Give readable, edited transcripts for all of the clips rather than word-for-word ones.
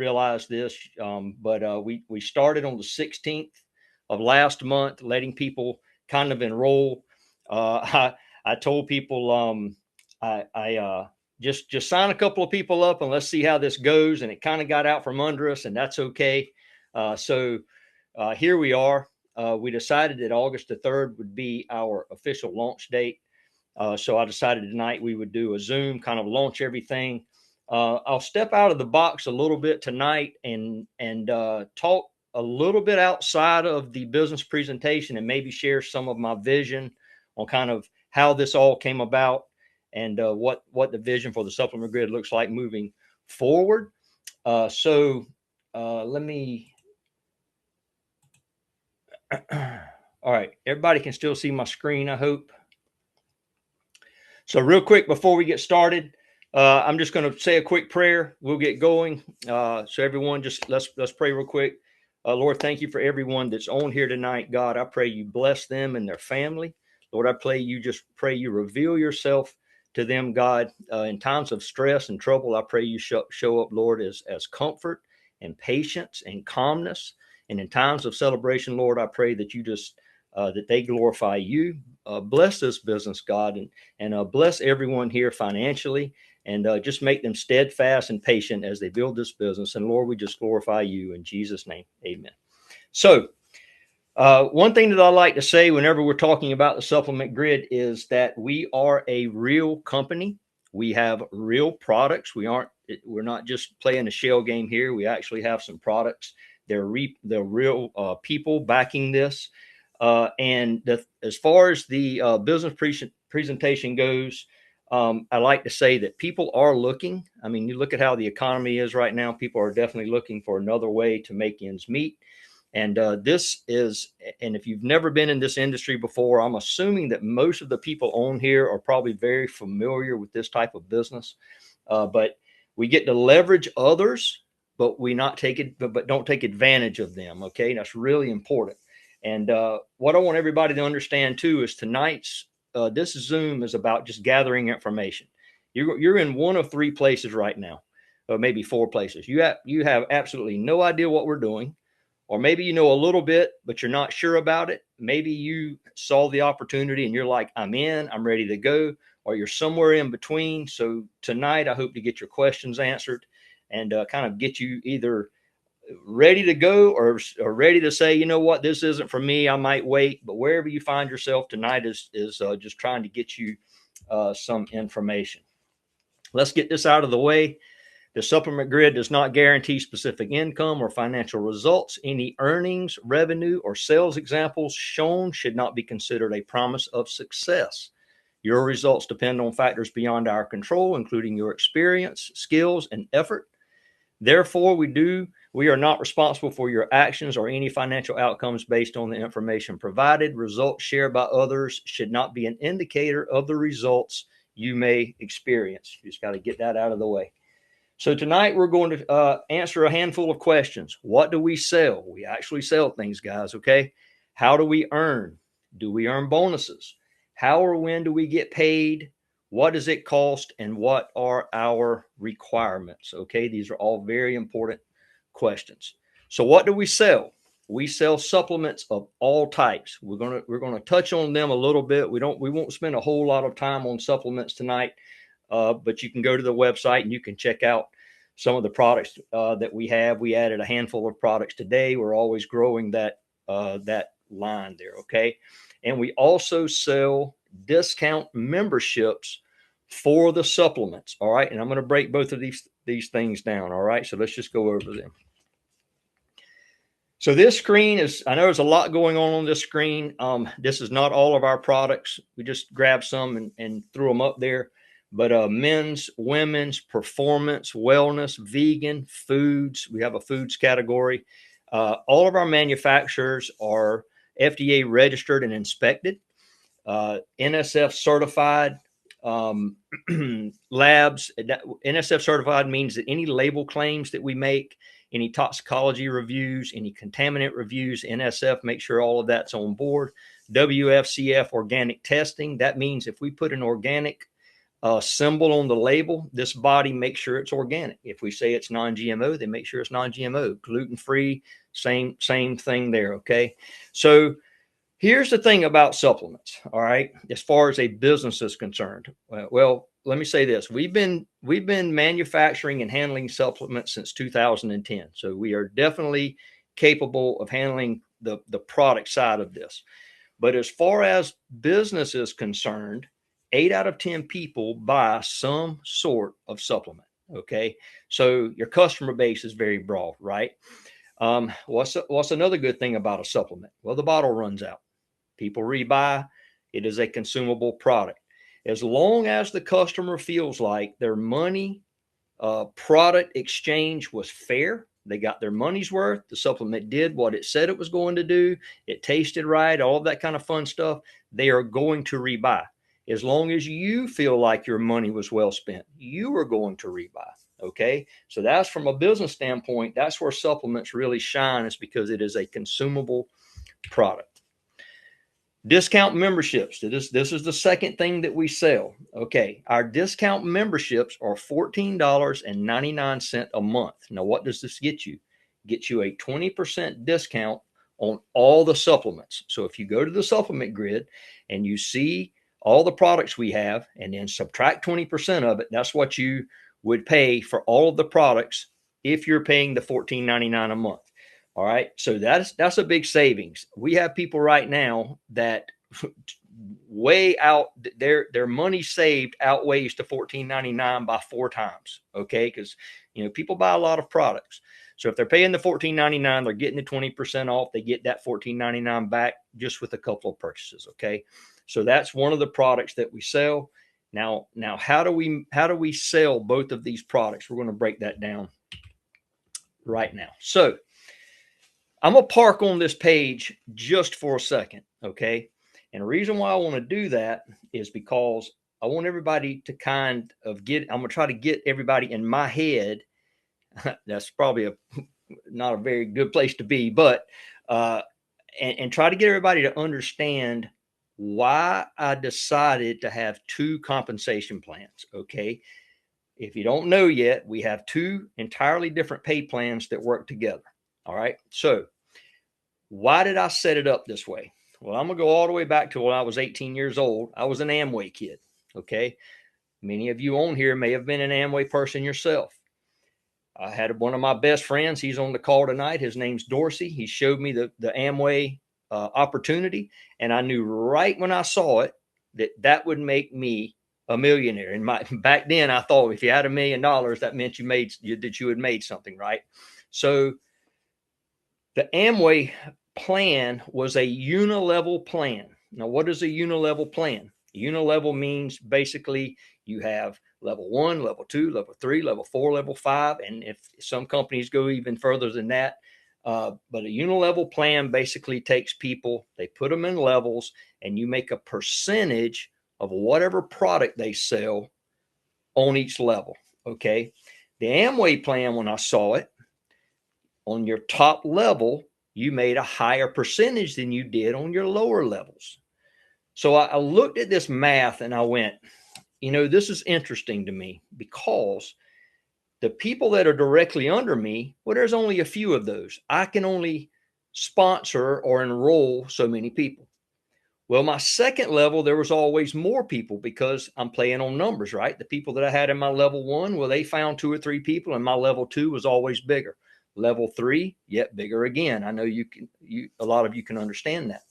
realize this, but we started on the 16th of last month, letting people kind of enroll. I told people I just sign a couple of people up and let's see how this goes. And it kind of got out from under us, and that's okay. So here we are. We decided that August the 3rd would be our official launch date. So I decided tonight we would do a Zoom, kind of launch everything. I'll step out of the box a little bit tonight and talk a little bit outside of the business presentation and maybe share some of my vision on kind of how this all came about and what the vision for the supplement grid looks like moving forward. So let me. All right, everybody can still see my screen, I hope. So real quick before we get started, I'm just going to say a quick prayer. We'll get going. So everyone, just let's pray real quick. Lord, thank you for everyone that's on here tonight. God, I pray you bless them and their family. Lord, I pray you reveal yourself to them, God, in times of stress and trouble. I pray you show up, Lord, as comfort and patience and calmness. And in times of celebration, Lord, I pray that you just that they glorify you. Bless this business, God, and bless everyone here financially, and just make them steadfast and patient as they build this business. And Lord, we just glorify you in Jesus' name. Amen. So one thing that I like to say whenever we're talking about the supplement grid is that we are a real company. We have real products. We're not just playing a shell game here. We actually have some products. They're real people backing this. As far as the business presentation goes, I like to say that people are looking. I mean, you look at how the economy is right now. People are definitely looking for another way to make ends meet. And this is, and if you've never been in this industry before, I'm assuming that most of the people on here are probably very familiar with this type of business. But we get to leverage others, but don't take advantage of them. Okay, that's really important. And what I want everybody to understand too is tonight's this Zoom is about just gathering information. You're in one of three places right now, or maybe four places. You have absolutely no idea what we're doing, or maybe you know a little bit, but you're not sure about it. Maybe you saw the opportunity and you're like, I'm ready to go, or you're somewhere in between. So tonight, I hope to get your questions answered and kind of get you either ready to go or ready to say, you know what, this isn't for me. I might wait. But wherever you find yourself tonight is just trying to get you some information. Let's get this out of the way. The supplement grid does not guarantee specific income or financial results. Any earnings, revenue, or sales examples shown should not be considered a promise of success. Your results depend on factors beyond our control, including your experience, skills, and effort. Therefore, we are not responsible for your actions or any financial outcomes based on the information provided. Results shared by others should not be an indicator of the results you may experience. You just got to get that out of the way. So tonight we're going to answer a handful of questions. What do we sell? We actually sell things, guys, okay? How do we earn? Do we earn bonuses? How or when do we get paid? What does it cost? And what are our requirements? Okay, these are all very important questions. So what do we sell? We sell supplements of all types. We're gonna touch on them a little bit. We won't spend a whole lot of time on supplements tonight. But you can go to the website and you can check out some of the products that we have. We added a handful of products today. We're always growing that line there, okay? And we also sell discount memberships for the supplements, all right? And I'm going to break both of these things down, all right? So let's just go over them. So this screen is, I know there's a lot going on this screen. This is not all of our products. We just grabbed some and threw them up there. But men's, women's, performance, wellness, vegan, foods. We have a foods category. All of our manufacturers are FDA registered and inspected, NSF certified labs. NSF certified means that any label claims that we make, any toxicology reviews, any contaminant reviews, NSF make sure all of that's on board. WFCF organic testing. That means if we put an organic symbol on the label, this body makes sure it's organic. If we say it's non-GMO, they make sure it's non-GMO, gluten-free, same thing there. Okay. So here's the thing about supplements. All right. As far as a business is concerned, well, let me say this. We've been manufacturing and handling supplements since 2010. So we are definitely capable of handling the product side of this. But as far as business is concerned, 8 out of 10 people buy some sort of supplement. Okay. So your customer base is very broad, right? What's another good thing about a supplement? Well, the bottle runs out. People rebuy. It is a consumable product. As long as the customer feels like their money product exchange was fair, they got their money's worth, the supplement did what it said it was going to do, it tasted right, all of that kind of fun stuff, they are going to rebuy. As long as you feel like your money was well spent, you are going to rebuy. Okay. So that's from a business standpoint, that's where supplements really shine, is because it is a consumable product. Discount memberships. This is the second thing that we sell. Okay. Our discount memberships are $14.99 a month. Now, what does this get you? It gets you a 20% discount on all the supplements. So if you go to the supplement grid and you see all the products we have and then subtract 20% of it, that's what you would pay for all of the products if you're paying the $14.99 a month. All right. So that's a big savings. We have people right now that way out, their money saved outweighs the $14.99 by 4 times. Okay. Because, people buy a lot of products. So if they're paying the $14.99, they're getting the 20% off. They get that $14.99 back just with a couple of purchases. Okay. So that's one of the products that we sell. Now, how do we sell both of these products? We're going to break that down right now. So I'm going to park on this page just for a second, okay? And the reason why I want to do that is because I want everybody to I'm going to try to get everybody in my head. That's probably not a very good place to be, but, and try to get everybody to understand why I decided to have 2 compensation plans, okay? If you don't know yet, we have 2 entirely different pay plans that work together. All right. So why did I set it up this way? Well, I'm going to go all the way back to when I was 18 years old. I was an Amway kid. Okay. Many of you on here may have been an Amway person yourself. I had one of my best friends. He's on the call tonight. His name's Dorsey. He showed me the Amway opportunity. And I knew right when I saw it that would make me a millionaire. And back then I thought if you had $1 million, that meant you had made something, right? So the Amway plan was a uni-level plan. Now, what is a uni-level plan? Uni-level means basically you have level 1, level 2, level 3, level 4, level 5. And if some companies go even further than that, but a uni-level plan basically takes people, they put them in levels, and you make a percentage of whatever product they sell on each level. Okay. The Amway plan, when I saw it, on your top level, you made a higher percentage than you did on your lower levels. So I looked at this math and I went, this is interesting to me, because the people that are directly under me, well, there's only a few of those. I can only sponsor or enroll so many people. Well, my second level, there was always more people because I'm playing on numbers, right? The people that I had in my level 1, well, they found 2 or 3 people, and my level 2 was always bigger. Level 3, yet bigger again. I know a lot of you can understand that.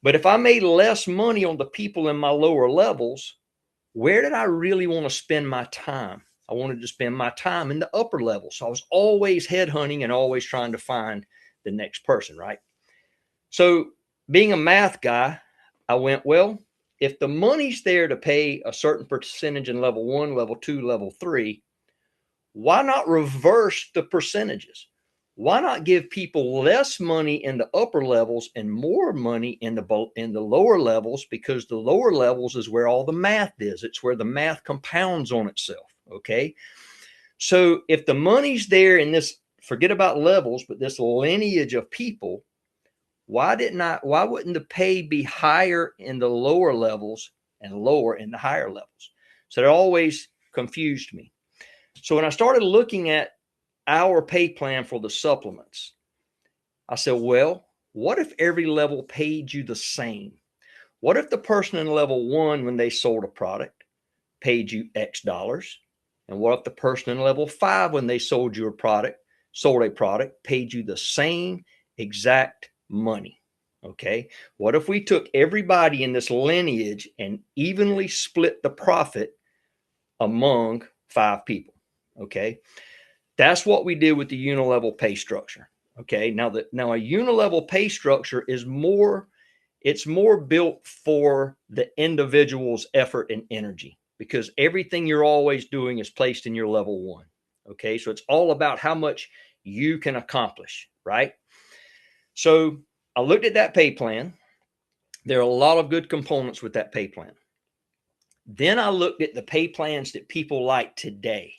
But if I made less money on the people in my lower levels, where did I really want to spend my time? I wanted to spend my time in the upper levels. So I was always headhunting and always trying to find the next person, right? So being a math guy, I went, well, if the money's there to pay a certain percentage in level 1, level 2, level 3, why not reverse the percentages? Why not give people less money in the upper levels and more money in the lower levels? Because the lower levels is where all the math is. It's where the math compounds on itself. Okay. So if the money's there in this, forget about levels, but this lineage of people, why wouldn't the pay be higher in the lower levels and lower in the higher levels? So that always confused me. So when I started looking at our pay plan for the supplements, I said, well, what if every level paid you the same? What if the person in level 1, when they sold a product, paid you X dollars? And what if the person in level 5, when they sold a product, paid you the same exact money? Okay. What if we took everybody in this lineage and evenly split the profit among 5 people? Okay. That's what we did with the uni-level pay structure. Okay. Now a uni-level pay structure is more built for the individual's effort and energy, because everything you're always doing is placed in your level 1. Okay. So it's all about how much you can accomplish, right? So I looked at that pay plan. There are a lot of good components with that pay plan. Then I looked at the pay plans that people like today,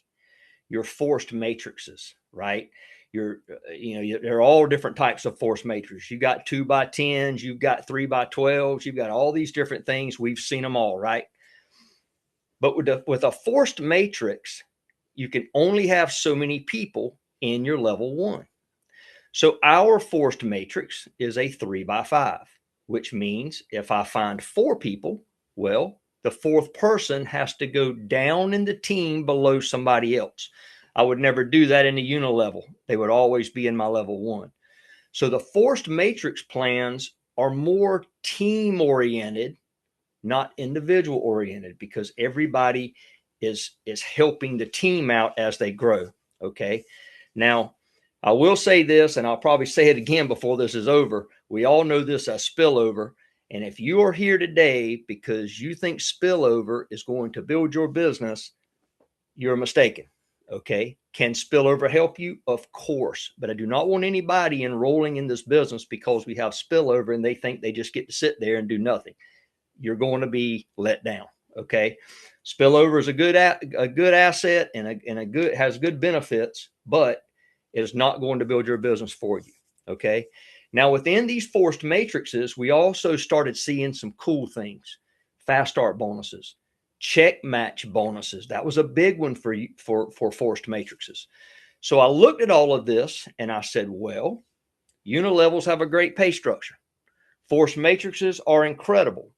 your forced matrices, right? There are all different types of forced matrices. You've got 2x10s, you've got 3x12s, you've got all these different things. We've seen them all, right? But with a forced matrix, you can only have so many people in your level 1. So our forced matrix is a 3x5, which means if I find 4 people, well, the 4th person has to go down in the team below somebody else. I would never do that in the uni-level. They would always be in my level 1. So the forced matrix plans are more team oriented, not individual oriented, because everybody is helping the team out as they grow. Okay. Now, I will say this, and I'll probably say it again before this is over. We all know this as spillover. And if you are here today because you think spillover is going to build your business, you're mistaken. Okay. Can spillover help you? Of course. But I do not want anybody enrolling in this business because we have spillover and they think they just get to sit there and do nothing. You're going to be let down. Okay. Spillover is a good asset and has good benefits, but it is not going to build your business for you. Okay. Now, within these forced matrices, we also started seeing some cool things. Fast start bonuses, check match bonuses. That was a big one for forced matrices. So I looked at all of this and I said, well, uni-levels have a great pay structure. Forced matrices are incredible.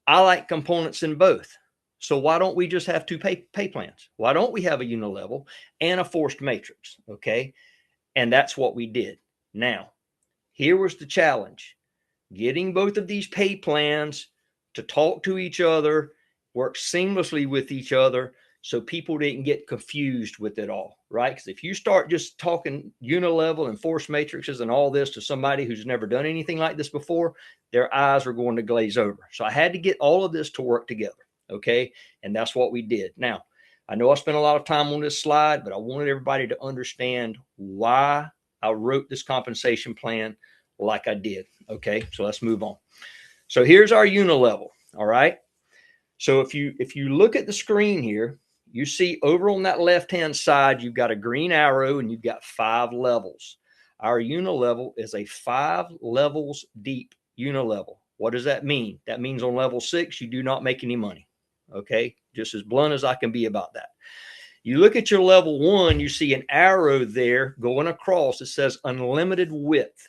I like components in both. So why don't we just have 2 pay plans? Why don't we have a uni-level and a forced matrix? Okay. And that's what we did. Now, here was the challenge. Getting both of these pay plans to talk to each other, work seamlessly with each other, so people didn't get confused with it all, right? Because if you start just talking uni-level and forced matrices and all this to somebody who's never done anything like this before, their eyes are going to glaze over. So I had to get all of this to work together, okay? And that's what we did. Now, I know I spent a lot of time on this slide, but I wanted everybody to understand why I wrote this compensation plan like I did. Okay, so let's move on. So here's our uni-level. All right. So if you look at the screen here, you see over on that left-hand side, you've got a green arrow and you've got 5 levels. Our uni-level is a 5 levels deep uni-level. What does that mean? That means on level 6, you do not make any money. Okay, just as blunt as I can be about that. You look at your level 1, you see an arrow there going across. It says unlimited width.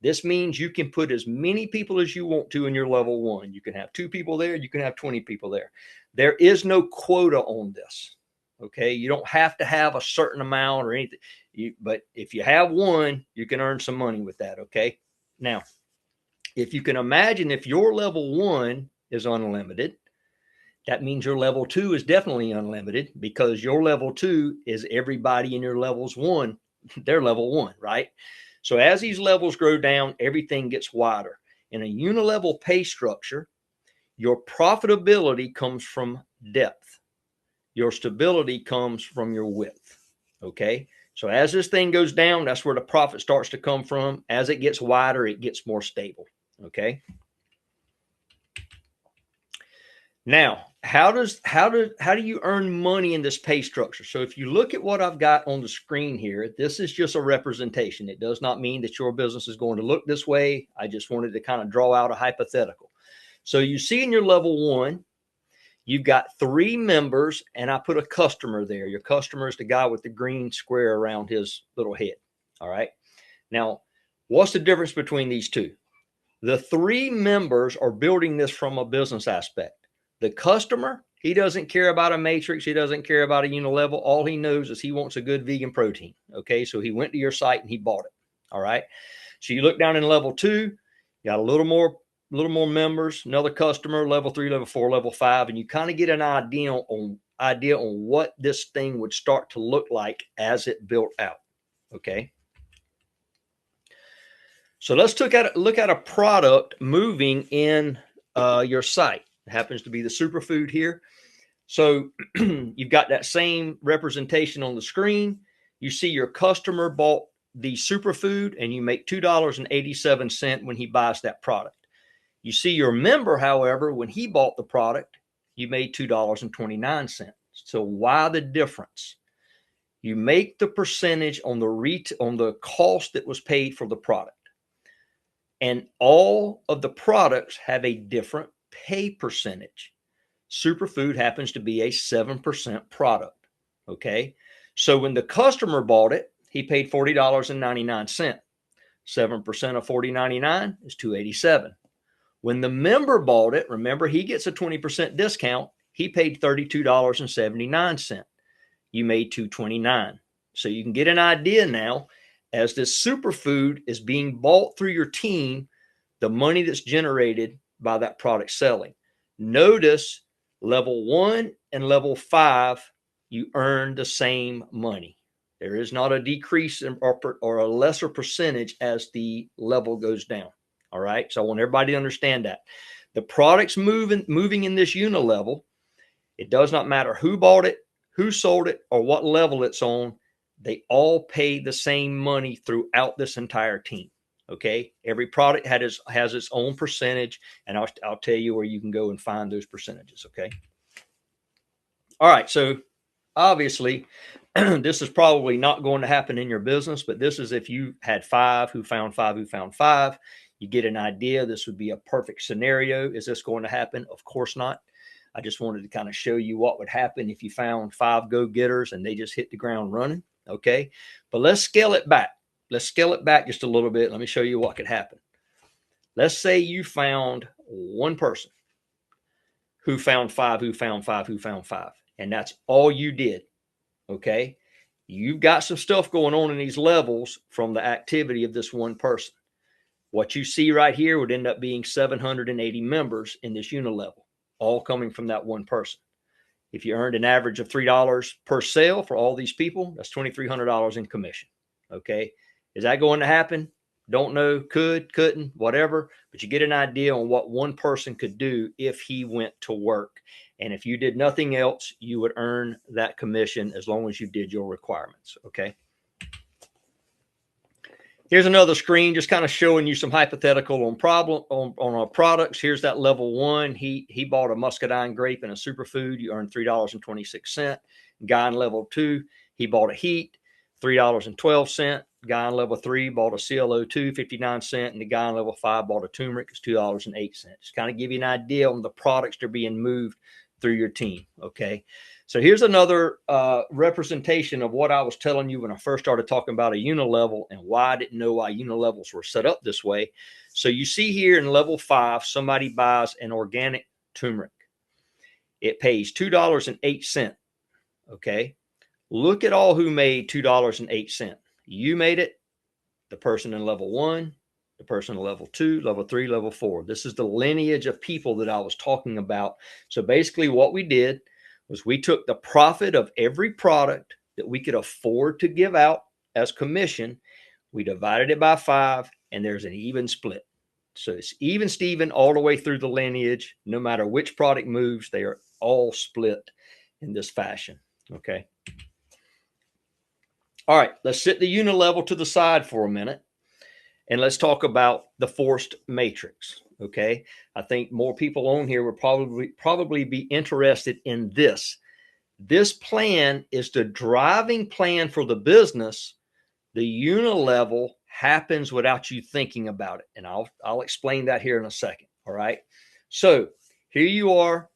This means you can put as many people as you want to in your level 1. You can have 2 people there. You can have 20 people there. There is no quota on this. Okay. You don't have to have a certain amount or anything. But if you have 1, you can earn some money with that. Okay. Now, if you can imagine, if your level 1 is unlimited, that means your level 2 is definitely unlimited, because your level 2 is everybody in your levels 1. They're level 1, right? So as these levels grow down, everything gets wider. In a uni-level pay structure, your profitability comes from depth. Your stability comes from your width. Okay. So as this thing goes down, that's where the profit starts to come from. As it gets wider, it gets more stable. Okay. Now, how do you earn money in this pay structure? So if you look at what I've got on the screen here, this is just a representation. It does not mean that your business is going to look this way. I just wanted to kind of draw out a hypothetical. So you see in your level 1, You've got 3 members, and I put a customer there. Your customer is the guy with the green square around his little head. All right. Now, what's the difference between these two? The 3 members are building this from a business aspect. The customer, he doesn't care about a matrix. He doesn't care about a Uni-level. All he knows is he wants a good vegan protein. Okay. So he went to your site and he bought it. All right. So you look down in level 2, you got a little more members, another customer, level 3, level 4, level 5, and you kind of get an idea on what this thing would start to look like as it built out. Okay. So let's look at a product moving in your site. It happens to be the superfood here. So you've got that same representation on the screen. You see your customer bought the superfood, and you make $2.87 when he buys that product. You see your member, however, when he bought the product, you made $2.29. So why the difference? You make the percentage on the cost that was paid for the product. And all of the products have a different pay percentage. Superfood happens to be a 7% product. Okay. So when the customer bought it, he paid $40.99. 7% of $40.99 is $2.87. When the member bought it, remember he gets a 20% discount. He paid $32.79. You made $2.29. So you can get an idea now, as this superfood is being bought through your team, the money that's generated by that product selling. Notice level 1 and level 5, you earn the same money. There is not a decrease or a lesser percentage as the level goes down. All right. So I want everybody to understand that. The products moving in this Uni-level, it does not matter who bought it, who sold it, or what level it's on. They all pay the same money throughout this entire team. Okay. Every product has its own percentage, and I'll tell you where you can go and find those percentages. Okay. All right. So obviously, this is probably not going to happen in your business, but this is if you had 5 who found 5 who found 5. You get an idea. This would be a perfect scenario. Is this going to happen? Of course not. I just wanted to kind of show you what would happen if you found 5 go-getters and they just hit the ground running. Okay. But let's scale it back. Let's scale it back just a little bit. Let me show you what could happen. Let's say you found one person who found 5, who found 5, who found 5. And that's all you did. Okay. You've got some stuff going on in these levels from the activity of this one person. What you see right here would end up being 780 members in this Uni-level, all coming from that one person. If you earned an average of $3 per sale for all these people, that's $2,300 in commission. Okay. Is that going to happen? Don't know. Could, couldn't, whatever. But you get an idea on what one person could do if he went to work. And if you did nothing else, you would earn that commission as long as you did your requirements. Okay. Here's another screen just kind of showing you some hypothetical on our products. Here's that level 1. He bought a muscadine grape and a superfood. You earned $3.26. Guy in level 2, he bought a heat, $3.12. Guy in level 3 bought a CLO2, 59 cents. And the guy in level 5 bought a turmeric, it's $2.08. Just kind of give you an idea on the products that are being moved through your team. Okay. So here's another representation of what I was telling you when I first started talking about a Uni-level and why I didn't know why Uni-levels were set up this way. So you see here in level 5, somebody buys an organic turmeric. It pays $2.08. Okay. Look at all who made $2.08. You made it, the person in level 1, the person in level 2, level 3, level 4. This is the lineage of people that I was talking about. So basically what we did was we took the profit of every product that we could afford to give out as commission. We divided it by 5, and there's an even split. So it's even Steven all the way through the lineage. No matter which product moves, they are all split in this fashion. Okay. All right, let's set the Uni-level to the side for a minute, and let's talk about the forced matrix. Okay, I think more people on here would probably be interested in this. This plan is the driving plan for the business. The Uni-level happens without you thinking about it, and I'll explain that here in a second. All right, so here you are.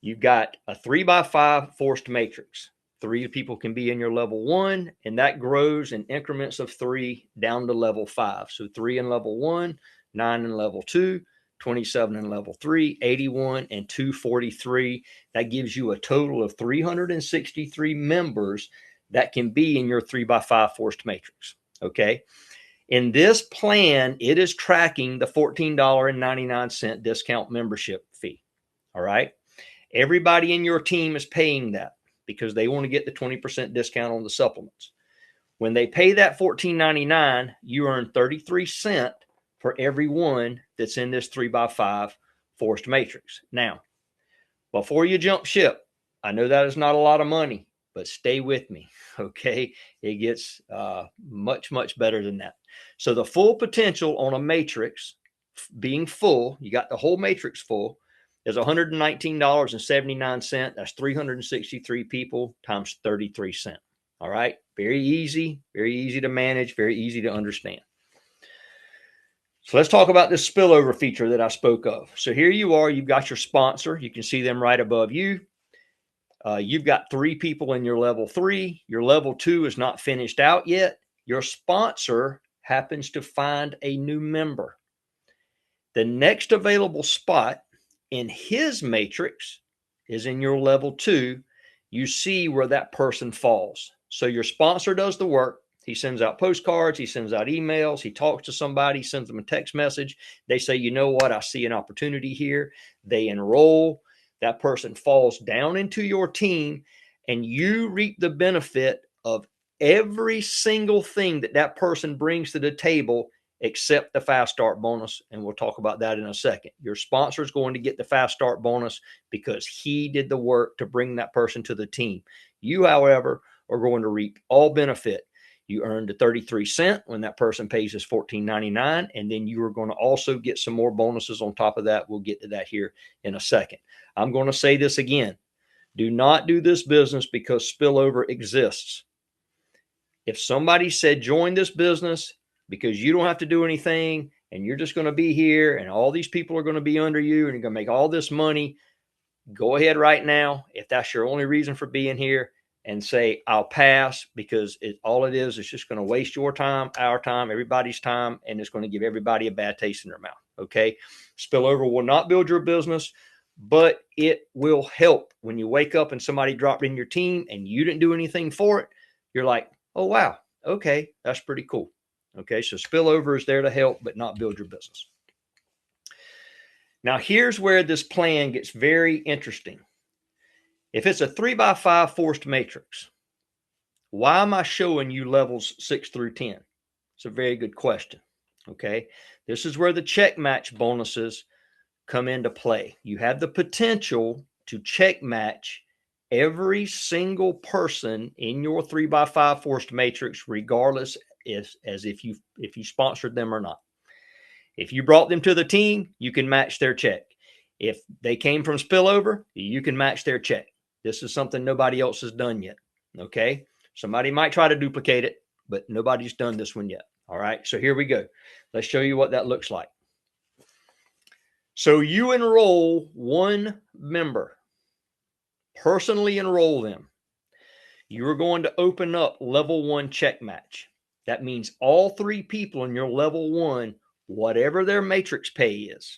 You've got a 3x5 forced matrix. 3 people can be in your level 1, and that grows in increments of 3 down to level 5. So 3 in level 1, 9 in level 2, 27 in level 3, 81, and 243. That gives you a total of 363 members that can be in your 3x5 forced matrix. Okay. In this plan, it is tracking the $14.99 discount membership fee. All right. Everybody in your team is paying that because they want to get the 20% discount on the supplements. When they pay that $14.99, you earn 33 cents for every one that's in this 3x5 forced matrix. Now, before you jump ship, I know that is not a lot of money, but stay with me, okay? It gets much, much better than that. So the full potential on a matrix being full, you got the whole matrix full, is $119.79. That's 363 people times 33 cents. All right. Very easy to manage, very easy to understand. So let's talk about this spillover feature that I spoke of. So here you are, you've got your sponsor. You can see them right above you. You've got 3 people in your level 3. Your level 2 is not finished out yet. Your sponsor happens to find a new member. The next available spot in his matrix is in your level 2. You see where that person falls. So your sponsor does the work. He sends out postcards. He sends out emails. He talks to somebody, sends them a text message. They say, you know what? I see an opportunity here. They enroll. That person falls down into your team, and you reap the benefit of every single thing that that person brings to the table except the fast start bonus. And we'll talk about that in a second. Your sponsor is going to get the fast start bonus because he did the work to bring that person to the team. You, however, are going to reap all benefit. You earned the 33 cents when that person pays his $14.99, and then you are going to also get some more bonuses on top of that. We'll get to that here in a second. I'm going to say this again. Do not do this business because spillover exists. If somebody said join this business because you don't have to do anything and you're just going to be here and all these people are going to be under you and you're going to make all this money, go ahead right now, if that's your only reason for being here, and say, I'll pass, because all it is just going to waste your time, our time, everybody's time, and it's going to give everybody a bad taste in their mouth, okay? Spillover will not build your business, but it will help. When you wake up and somebody dropped in your team and you didn't do anything for it, you're like, oh, wow, okay, that's pretty cool. Okay, so spillover is there to help, but not build your business. Now, here's where this plan gets very interesting. If it's a 3x5 forced matrix, why am I showing you levels 6 through 10? It's a very good question. Okay. This is where the check match bonuses come into play. You have the potential to check match every single person in your 3x5 forced matrix, regardless as if you sponsored them or not. If you brought them to the team, you can match their check. If they came from spillover, you can match their check. This is something nobody else has done yet. Okay. Somebody might try to duplicate it, but nobody's done this one yet. All right. So here we go. Let's show you what that looks like. So you enroll one member, personally enroll them. You are going to open up level 1 check match. That means all 3 people in your level 1, whatever their matrix pay is,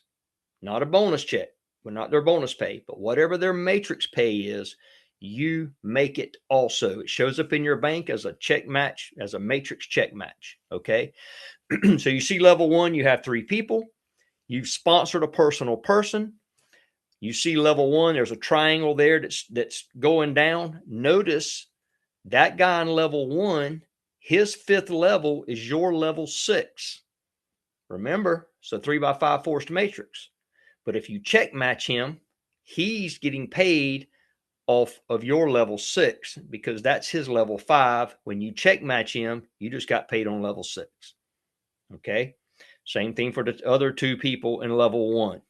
not a bonus check, but not their bonus pay, but whatever their matrix pay is, you make it also. It shows up in your bank as a check match, as a matrix check match. Okay. So you see level 1, you have 3 people. You've sponsored a personal person. You see level 1, there's a triangle there that's going down. Notice that guy in level 1, his 5th level is your level 6. Remember, it's a 3x5 forced matrix. But if you check match him, he's getting paid off of your level 6 because that's his level 5. When you check match him, you just got paid on level 6. Okay. Same thing for the other 2 people in level 1.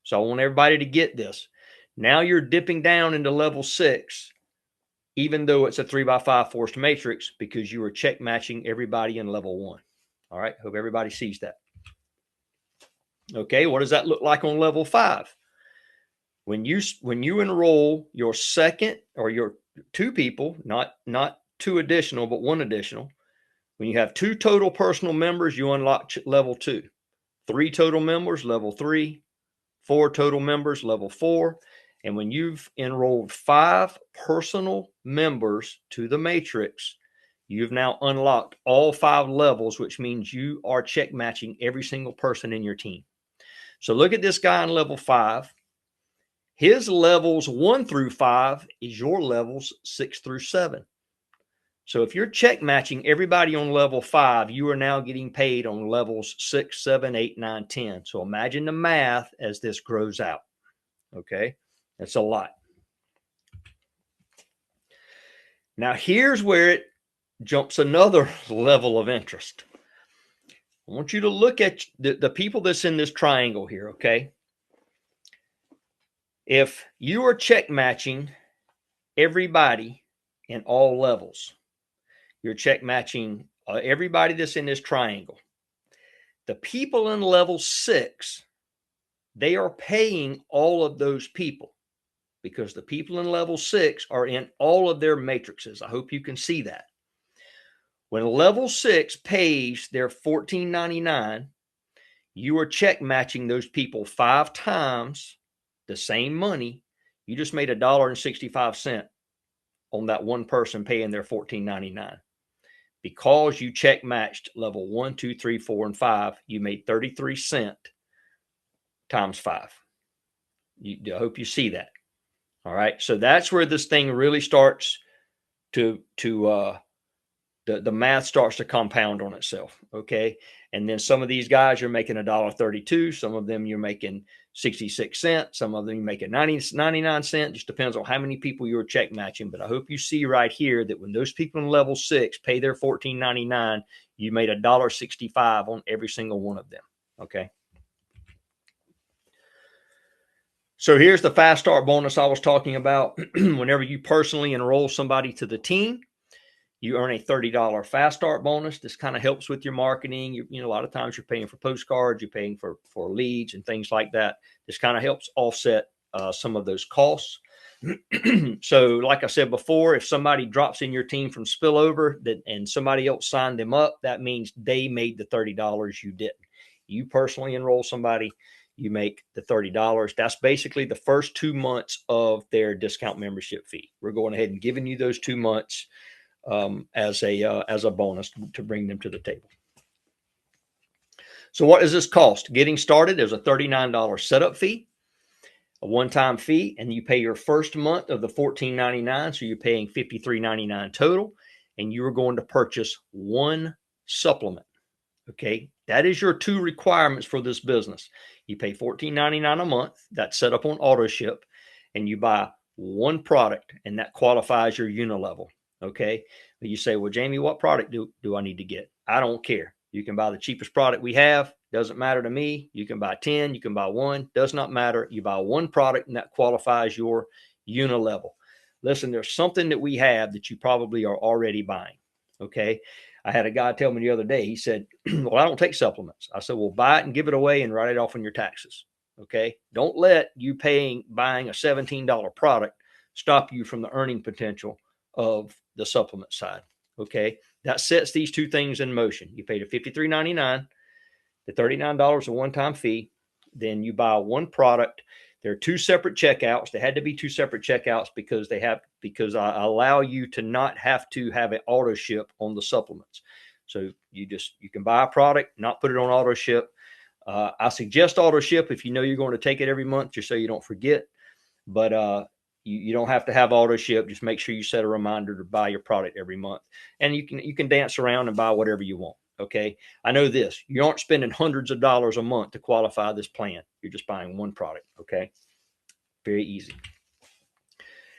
So I want everybody to get this. Now you're dipping down into level 6, even though it's a 3x5 forced matrix, because you are check matching everybody in level 1. All right. Hope everybody sees that. Okay. What does that look like on level 5? When you enroll your second or your two people, not two additional, but one additional, when you have two total personal members, you unlock level 2. 3 total members, level 3. 4 total members, level 4. And when you've enrolled 5 personal members to the matrix, you've now unlocked all 5 levels, which means you are check matching every single person in your team. So look at this guy on level 5. His levels 1 through 5 is your levels 6 through 7. So if you're check matching everybody on level 5, you are now getting paid on levels 6, 7, 8, 9, 10. So imagine the math as this grows out. Okay, that's a lot. Now here's where it jumps another level of interest. I want you to look at the people that's in this triangle here, okay? If you are check matching everybody in all levels, you're check matching everybody that's in this triangle. The people in level 6, they are paying all of those people because the people in level 6 are in all of their matrices. I hope you can see that. When level 6 pays their $14.99, you are check matching those people 5 times the same money. You just made $1.65 on that one person paying their $14.99. Because you check matched level 1, 2, 3, 4, and 5, you made 33 cents times 5. I hope you see that. All right. So that's where this thing really starts to the math starts to compound on itself. Okay. And then some of these guys you're making $1.32. Some of them you're making 66 cents. Some of them you're making 99 cents. Just depends on how many people you're check matching. But I hope you see right here that when those people in level 6 pay their $14.99, you made $1.65 on every single one of them. Okay. So here's the fast start bonus I was talking about. Whenever you personally enroll somebody to the team, you earn a $30 fast start bonus. This kind of helps with your marketing. You know, a lot of times you're paying for postcards, you're paying for leads and things like that. This kind of helps offset some of those costs. So like I said before, if somebody drops in your team from spillover and somebody else signed them up, that means they made the $30, you didn't. You personally enroll somebody, you make the $30. That's basically the first 2 months of their discount membership fee. We're going ahead and giving you those 2 months as a bonus to bring them to the table. So what does this cost? Getting started, there's a $39 setup fee, a one-time fee, and you pay your first month of the $14.99, so you're paying $53.99 total, and you are going to purchase 1 supplement. Okay, that is your 2 requirements for this business. You pay $14.99 a month, that's set up on auto ship, and you buy 1 product, and that qualifies your Uni-level. Okay, but you say, well, Jamie, what product do I need to get? I don't care. You can buy the cheapest product we have. Doesn't matter to me. You can buy 10, you can buy 1, does not matter. You buy 1 product and that qualifies your Uni-level. Listen, there's something that we have that you probably are already buying. Okay. I had a guy tell me the other day, he said, well, I don't take supplements. I said, well, buy it and give it away and write it off on your taxes. Okay. Don't let you buying a $17 product stop you from the earning potential of the supplement side. Okay. That sets these 2 things in motion. You pay the $53.99, the $39 a one-time fee. Then you buy 1 product. There are 2 separate checkouts. They had to be 2 separate checkouts because I allow you to not have to have an auto ship on the supplements. So you can buy a product, not put it on auto ship. I suggest auto ship if you know you're going to take it every month, just so you don't forget. But you don't have to have auto ship. Just make sure you set a reminder to buy your product every month, and you can dance around and buy whatever you want. Okay. I know this, you aren't spending hundreds of dollars a month to qualify this plan. You're just buying 1 product. Okay. Very easy.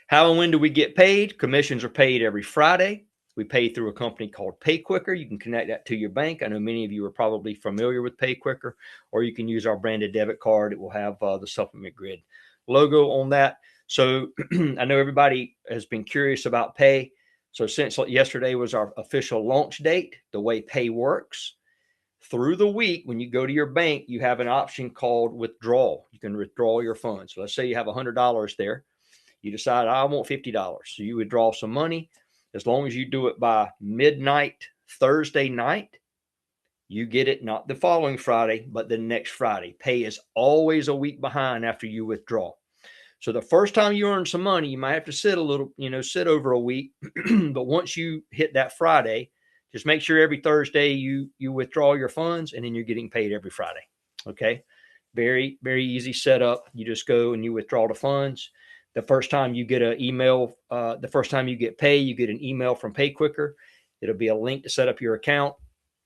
How and when do we get paid? Commissions are paid every Friday. We pay through a company called PayQuicker. You can connect that to your bank. I know many of you are probably familiar with PayQuicker, or you can use our branded debit card. It will have the Supplement Grid logo on that. So I know everybody has been curious about pay. So since yesterday was our official launch date, the way pay works, through the week, when you go to your bank, you have an option called withdrawal. You can withdraw your funds. So let's say you have $100 there. You decide, I want $50. So you withdraw some money. As long as you do it by midnight, Thursday night, you get it not the following Friday, but the next Friday. Pay is always a week behind after you withdraw. So the first time you earn some money, you might have to sit a little, sit over a week. But once you hit that Friday, just make sure every Thursday you withdraw your funds, and then you're getting paid every Friday. Okay. Very, very easy setup. You just go and you withdraw the funds. The first time you get an email, the first time you get paid, you get an email from PayQuicker. It'll be a link to set up your account,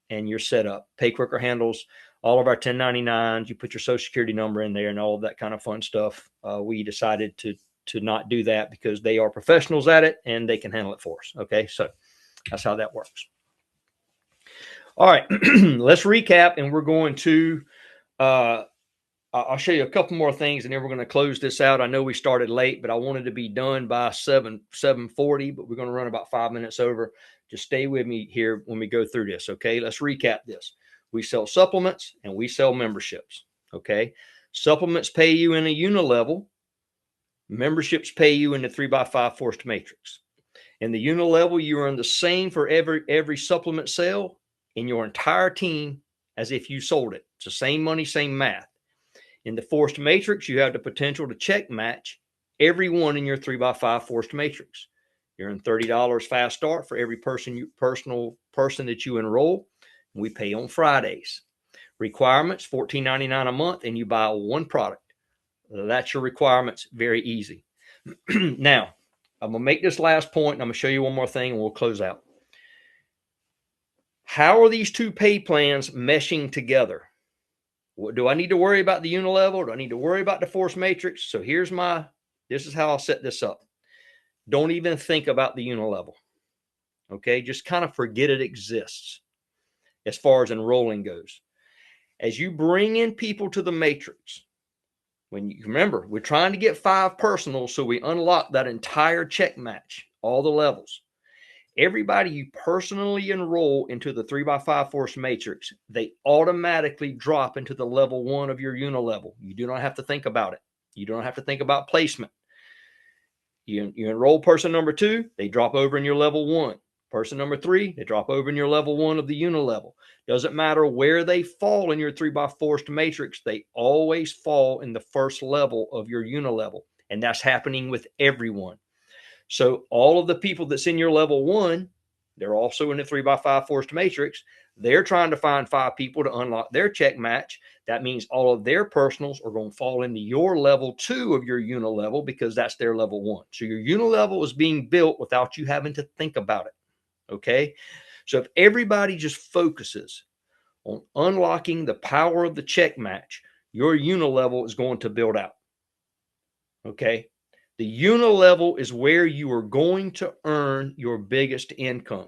and you're set up. PayQuicker handles all of our 1099s. You put your social security number in there and all of that kind of fun stuff. We decided to not do that because they are professionals at it and they can handle it for us. Okay. So that's how that works. All right. Let's recap, and we're going to, I'll show you a couple more things, and then we're going to close this out. I know we started late, but I wanted to be done by 7:40, but we're going to run about 5 minutes over. Just stay with me here when we go through this. Okay. Let's recap this. We sell supplements and we sell memberships. Okay. Supplements pay you in a Uni-level. Memberships pay you in the 3x5 forced matrix. In the Uni-level, you earn the same for every supplement sale in your entire team as if you sold it. It's the same money, same math. In the forced matrix, you have the potential to check match everyone in your 3x5 forced matrix. You earn $30 fast start for every personal person that you enroll. We pay on Fridays. Requirements, $14.99 a month, and you buy one product. That's your requirements. Very easy. Now, I'm going to make this last point, and I'm going to show you one more thing, and we'll close out. How are these two pay plans meshing together? Do I need to worry about the Uni-level? Do I need to worry about the force matrix? So this is how I'll set this up. Don't even think about the Uni-level. Okay, just kind of forget it exists as far as enrolling goes. As you bring in people to the matrix, when you remember, we're trying to get 5 personals, so we unlock that entire check match, all the levels. Everybody you personally enroll into the 3x5 force matrix, they automatically drop into the level 1 of your Uni-level. You do not have to think about it. You don't have to think about placement. You enroll person number 2, they drop over in your level 1. Person number 3, they drop over in your level 1 of the Uni-level. Doesn't matter where they fall in your 3x forced matrix, they always fall in the first level of your Uni-level. And that's happening with everyone. So all of the people that's in your level 1, they're also in the 3x5 forced matrix. They're trying to find 5 people to unlock their check match. That means all of their personals are going to fall into your level 2 of your Uni-level because that's their level 1. So your Uni-level is being built without you having to think about it. Okay. So if everybody just focuses on unlocking the power of the check match, your Uni-level is going to build out. Okay. The Uni-level is where you are going to earn your biggest income.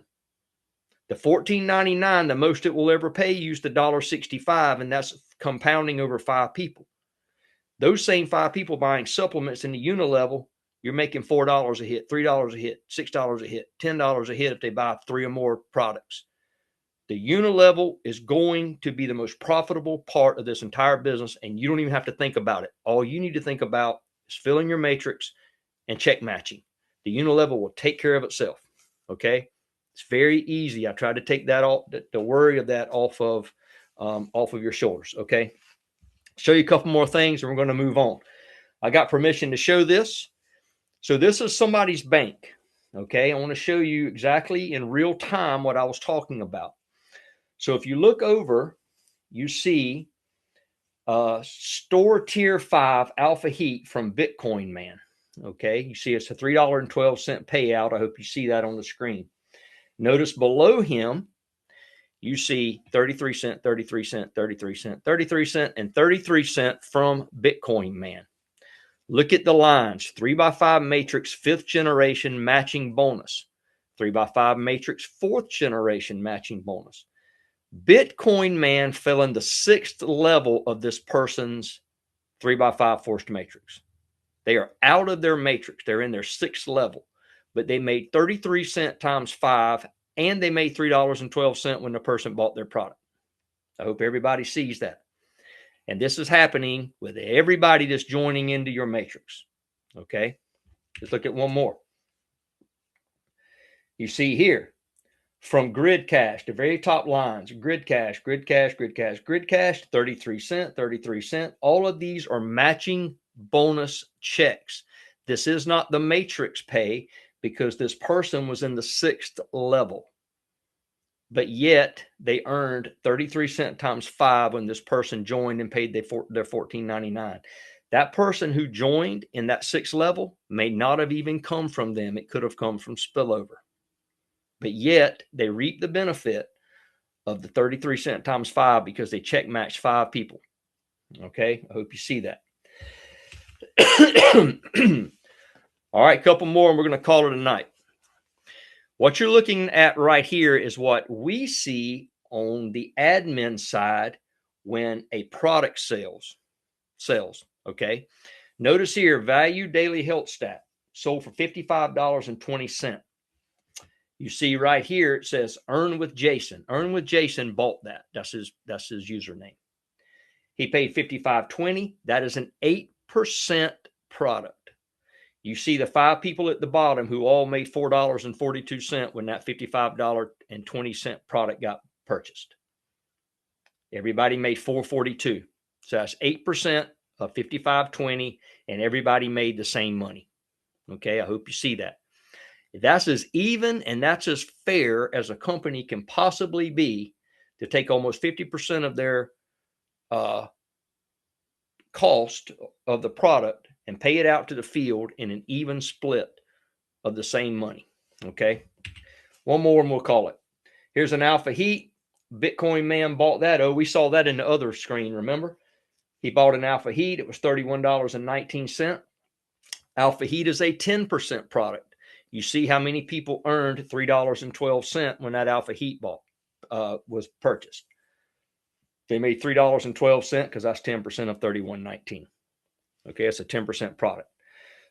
The $14.99, the most it will ever pay you is the $1.65, and that's compounding over 5 people. Those same 5 people buying supplements in the Uni-level, you're making $4 a hit, $3 a hit, $6 a hit, $10 a hit if they buy 3 or more products. The Uni-level is going to be the most profitable part of this entire business, and you don't even have to think about it. All you need to think about is filling your matrix and check matching. The Uni-level will take care of itself. Okay, it's very easy. I try to take that off, the worry of that off of your shoulders. Okay, show you a couple more things, and we're going to move on. I got permission to show this. So this is somebody's bank. Okay, I want to show you exactly in real time what I was talking about. So if you look over, you see store tier 5 alpha heat from Bitcoin Man. Okay, you see it's a $3.12 payout. I hope you see that on the screen. Notice below him, you see 33 cent, 33 cent, 33 cent, 33 cent, and 33 cent from Bitcoin Man. Look at the lines. 3x5 matrix 5th generation matching bonus. 3x5 matrix 4th generation matching bonus. Bitcoin Man fell in the 6th level of this person's 3x5 forced matrix. They are out of their matrix. They're in their 6th level, but they made 33 cent times 5, and they made $3.12 when the person bought their product. I hope everybody sees that. And this is happening with everybody that's joining into your matrix. Okay. Let's look at one more. You see here from grid cash, the very top lines, grid cash, grid cash, grid cash, grid cash, 33 cent, 33 cent. All of these are matching bonus checks. This is not the matrix pay because this person was in the 6th level. But yet they earned 33 cent times 5 when this person joined and paid their $14.99. That person who joined in that 6th level may not have even come from them. It could have come from spillover. But yet they reap the benefit of the 33 cent times 5 because they check matched 5 people. Okay, I hope you see that. All right, a couple more and we're going to call it a night. What you're looking at right here is what we see on the admin side when a product sells. Okay. Notice here, value daily health stat sold for $55.20. You see right here, it says earn with Jason. Earn with Jason bought that. That's his username. He paid $55.20. That is an 8% product. You see the 5 people at the bottom who all made $4.42 when that $55.20 product got purchased. Everybody made $4.42. So that's 8% of $55.20, and everybody made the same money. Okay, I hope you see that. That's as even and that's as fair as a company can possibly be to take almost 50% of their cost of the product and pay it out to the field in an even split of the same money. Okay. One more and we'll call it. Here's an Alpha Heat. Bitcoin man bought that. Oh, we saw that in the other screen. Remember? He bought an Alpha Heat. It was $31.19. Alpha Heat is a 10% product. You see how many people earned $3.12 when that Alpha Heat was purchased. They made $3.12 because that's 10% of $31.19. Okay, it's a 10% product.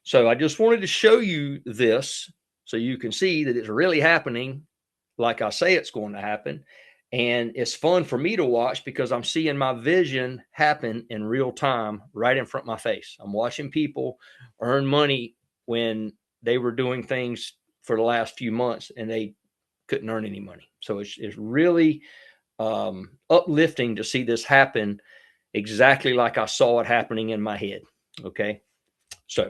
So I just wanted to show you this so you can see that it's really happening like I say it's going to happen. And it's fun for me to watch because I'm seeing my vision happen in real time right in front of my face. I'm watching people earn money when they were doing things for the last few months and they couldn't earn any money. So it's really uplifting to see this happen exactly like I saw it happening in my head. Okay. So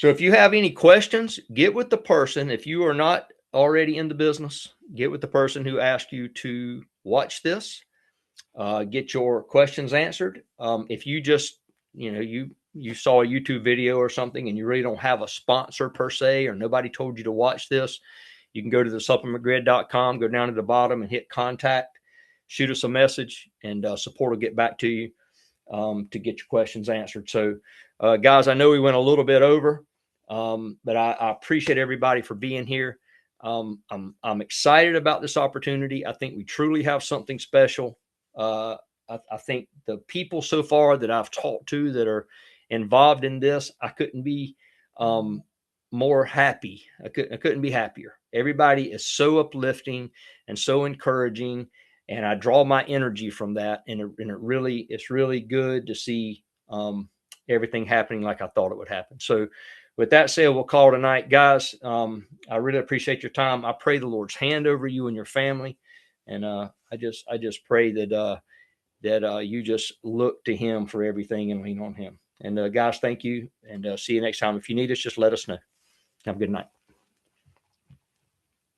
if you have any questions, get with the person. If you are not already in the business, get with the person who asked you to watch this, get your questions answered. If you just, you saw a YouTube video or something and you really don't have a sponsor per se, or nobody told you to watch this, you can go to the supplementgrid.com, go down to the bottom and hit contact, shoot us a message, and support will get back to you to get your questions answered. So, guys, I know we went a little bit over, but I appreciate everybody for being here. I'm excited about this opportunity. I think we truly have something special. I think the people so far that I've talked to that are involved in this, I couldn't be more happy. I couldn't be happier. Everybody is so uplifting and so encouraging, and I draw my energy from that. And it's really good to see everything happening like I thought it would happen. So with that said, we'll call it a night, guys. I really appreciate your time. I pray the Lord's hand over you and your family. And I just pray that you just look to him for everything and lean on him. And guys, thank you. And see you next time. If you need us, just let us know. Have a good night.